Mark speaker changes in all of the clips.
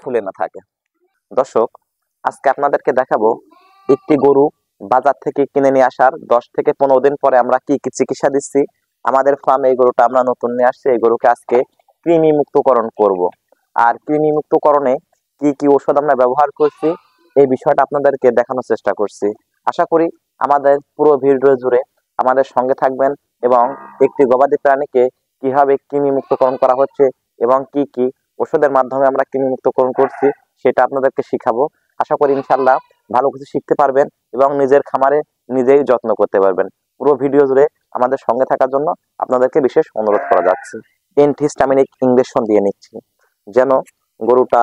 Speaker 1: ফুলে না থাকে। দর্শক, আজকে আপনাদেরকে দেখাবো একটি গরু বাজার থেকে কিনে নিয়ে আসার 10 থেকে 15 দিন পরে আমরা কি কি চিকিৎসা দিচ্ছি। আমাদের ফার্মে এই গরুটা আমরা নতুন নিয়ে আসছি। এই গরুকে আজকে কৃমি মুক্তকরণ করব। আর কৃমি মুক্তকরণে কি কি ওষুধ আমরা ব্যবহার করছি এই বিষয়টা আপনাদেরকে দেখানোর চেষ্টা করছি। আশা করি আমাদের পুরো ভিডিও জুড়ে আমাদের সঙ্গে থাকবেন এবং একটি গবাদি প্রাণীকে কিভাবে কৃমি মুক্তকরণ করা হচ্ছে এবং কি কি ওষুধের মাধ্যমে আমরা কৃমি মুক্তকরণ করছি সেটা আপনাদেরকে শিখাবো। আশা করি ইনশাল্লাহ ভালো কিছু শিখতে পারবেন এবং নিজের খামারে নিজেই যত্ন করতে পারবেন। পুরো ভিডিও জুড়ে আমাদের সঙ্গে থাকার জন্য আপনাদেরকে বিশেষ অনুরোধ করা যাচ্ছে। অ্যান্টিহিস্টামিনিক ইনজেকশন দিয়ে নিচ্ছি যেন গরুটা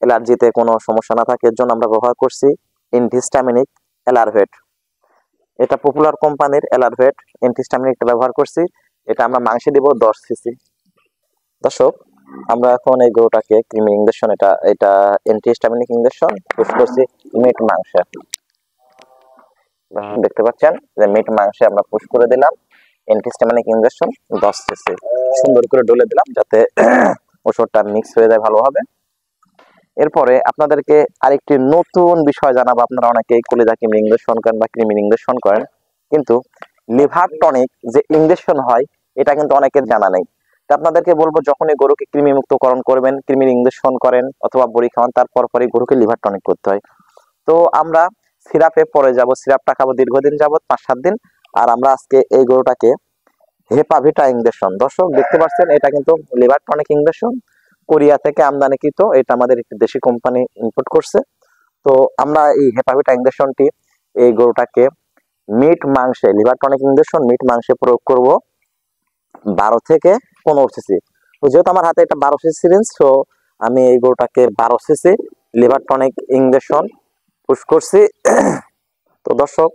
Speaker 1: অ্যালার্জিতে কোনো সমস্যা না থাকে, এর জন্য আমরা ব্যবহার করছি অ্যান্টিহিস্টামিনিক এলারভেট। এটা পপুলার কোম্পানির এলারভেট অ্যান্টিহিস্টামিনিক ব্যবহার করছি। এটা আমরা মাংসে দিব 10 সিসি। দর্শক, আমরা এখন এই গরুটাকে কৃমি ইনজেকশন এটা অ্যান্টিহিস্টামিনিক ইনজেকশন পুশ করছি মিট মাংসে। দেখতে পাচ্ছেন যে মিট মাংসে আমরা পুশ করে দিলাম অ্যান্টিহিস্টামিনিক ইনজেকশন 10 সিসি। সুন্দর করে ডলে দিলাম যাতে ওষুধটা মিক্স হয়ে যায় ভালোভাবে। এরপরে আপনাদেরকে আরেকটি নতুন বিষয় জানাবো। আপনারা অনেকেই কলিজা কৃমি ইনজেকশন করেন বা কৃমি ইনজেকশন করেন, কিন্তু লিভার টনিক যে ইনজেকশন হয় এটা কিন্তু অনেকের জানা নেই। আপনাদেরকে বলবো, যখনই গরুকে কৃমি মুক্তকরণ করবেন, কৃমির ইনজেকশন করেন অথবা বড়ি খাওয়ান, তারপর পরে গরুকে লিভার টনিক করতে হয়। তো আমরা সিরাপে পরে যাব, সিরাপটা খাবো দীর্ঘদিন যাবত 5-7 দিন। আর আমরা আজকে এই গরুটাকে হেপাভিটা ইনজেকশন, দর্শক দেখতে পাচ্ছেন এটা কিন্তু লিভার টনিক ইনজেকশন কোরিয়া থেকে আমদানিকৃত। এটা আমাদের একটি দেশি কোম্পানি ইম্পোর্ট করছে। তো আমরা এই হেপাভিটা ইনজেকশনটি এই গরুটাকে মিট মাংসে, লিভার টনিক ইনজেকশন মিট মাংসে প্রয়োগ করব 12 থেকে 15 সিসি। তো যেহেতু আমার হাতে এটা 12 সিসি সিরিঞ্জ, তো আমি এই গরুটাকে 12 CC liver tonic injection push করছি। তো দর্শক,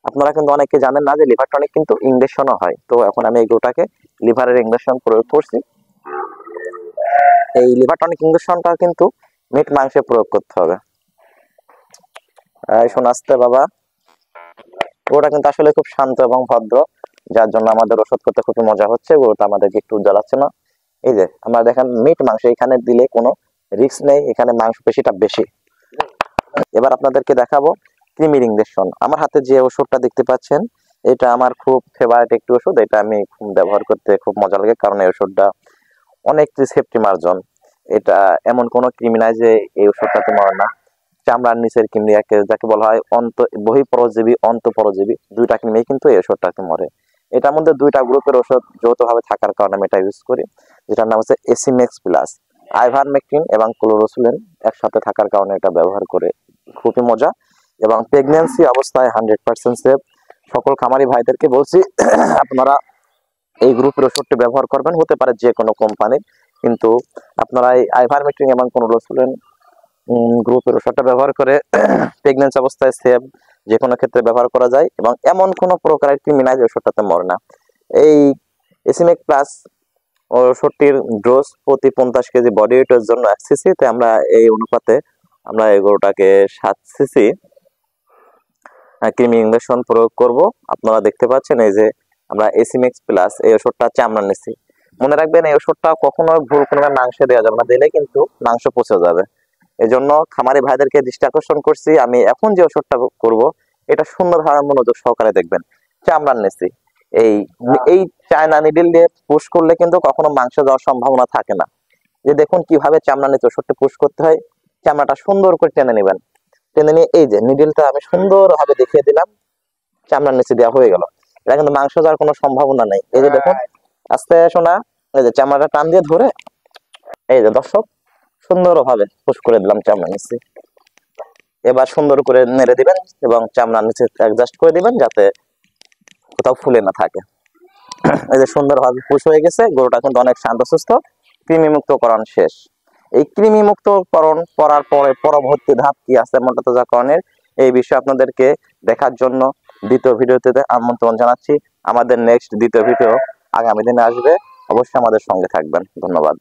Speaker 1: আপনারা কিন্তু অনেকে জানেন না যে লিভার টনিক কিন্তু ইনজেকশনও হয়। তো এখন আমি এই গরুটাকে লিভারের ইনজেকশন প্রয়োগ করছি। এই লিভার টনিক ইনজেকশনটা কিন্তু মিট মাংসে প্রয়োগ করতে হবে। শোন আসতে বাবা, গরুটা কিন্তু আসলে খুব শান্ত এবং ভদ্র, যার জন্য আমাদের ওষুধ করতে খুবই মজা হচ্ছে। গরুটা আমাদেরকে একটু জ্বালাচ্ছে না। এই যে আমরা দেখেন মিট মাংস, এখানে দিলে কোনো রিস্ক নেই, এখানে মাংস পেশিটা বেশি। এবার আপনাদেরকে দেখাবো কৃমির ইনজেকশন। আমার হাতে যে ওষুধটা দেখতে পাচ্ছেন এটা আমার খুব ফেভারিট একটি ওষুধ। এটা আমি ব্যবহার করতে খুব মজা লাগে, কারণ এই ওষুধটা অনেক সেফটি মার্জন। এটা এমন কোনো কৃমি নাই যে এই ওষুধটাতে মরে না। চামড়ার নিচের কৃমি যাকে বলা হয় বহিঃপরজীবী, অন্তঃপরজীবী, দুইটা কৃমি কিন্তু এই ওষুধটাতে মরে। এটার মধ্যে দুইটা গ্রুপের ওষুধ যৌথভাবে থাকার কারণে আমি এটা ইউজ করি, যেটার নাম হচ্ছে এসিমেক্স প্লাস। আইভারমেকটিন এবং ক্লোরোসুলিন একসাথে থাকার কারণে এটা ব্যবহার করে খুবই মজা এবং প্রেগন্যান্সি অবস্থায় 100% সেফ। সকল খামারি ভাইদেরকে বলছি আপনারা এই গ্রুপের ওষুধটি ব্যবহার করবেন, হতে পারে যে কোনো কোম্পানির, কিন্তু আপনারা এই আইভারমেকটিন এবং ক্লোরোসুলিন গ্রুপের ওষুধটা ব্যবহার করে প্রেগন্যান্সি অবস্থায় সেফ, যে কোনো ক্ষেত্রে ব্যবহার করা যায় এবং এমন কোনো প্রকারের কৃমি নাই যে ওষুধটাতে মরে না। এই এসিমেক প্লাস ওষুধটির ডোজ প্রতি 50 কেজি বডি ওয়েটের জন্য 1 সিসি। তে আমরা এই অনুপাতে আমরা এই গরুটাকে 7 সিসি কৃমি ইনজেকশন প্রয়োগ করব। আপনারা দেখতে পাচ্ছেন এই যে আমরা এসিমেক্স প্লাস এই ওষুধটা চামড়া নিচ্ছি। মনে রাখবেন এই ওষুধটা কখনো ভুল কোনো মাংসে দেওয়া যাবে না, দিলে কিন্তু মাংস পচে যাবে। এই জন্য খামারি ভাইদেরকে দৃষ্টি আকর্ষণ করছি, আমি এখন যে ওষুধটা করব এটা সুন্দরভাবে মনোযোগ সহকারে দেখবেন। চামড়া নিচ্ছি, এই চায়না নিডল দিয়ে পুশ করলে কিন্তু কখনো মাংস যাওয়ার সম্ভাবনা থাকে না। যে দেখুন কিভাবে চামড়া নিচে ওষুধটা পুশ করতে হয়। চামড়াটা সুন্দর করে টেনে নেবেন, টেনে নিয়ে এই যে নিডলটা আমি সুন্দরভাবে দেখিয়ে দিলাম, চামড়ার নিচে দেওয়া হয়ে গেল। এটা কিন্তু মাংস যাওয়ার কোনো সম্ভাবনা নেই। এই যে দেখুন আস্তে শোনা, এই যে চামড়াটা টান দিয়ে ধরে এই যে দর্শক সুন্দরভাবে পুশ করে দিলাম চামড়ার নিচে। এবার সুন্দর করে নেড়ে দিবেন এবং চামড়ার নিচে অ্যাডজাস্ট করে দিবেন যাতে কোথাও ফুলে না থাকে। এই যে সুন্দরভাবে পুশ হয়ে গেছে, গরুটা কিন্তু অনেক শান্ত সুস্থ। কৃমি মুক্তকরণ শেষ। এই কৃমি মুক্তকরণ করার পরে পরবর্তী ধাপ কি আছে মোটাতাজাকরণের, এই বিষয়ে আপনাদেরকে দেখার জন্য দ্বিতীয় ভিডিওতে আমন্ত্রণ জানাচ্ছি। আমাদের নেক্সট দ্বিতীয় ভিডিও আগামী দিনে আসবে, অবশ্যই আমাদের সঙ্গে থাকবেন। ধন্যবাদ।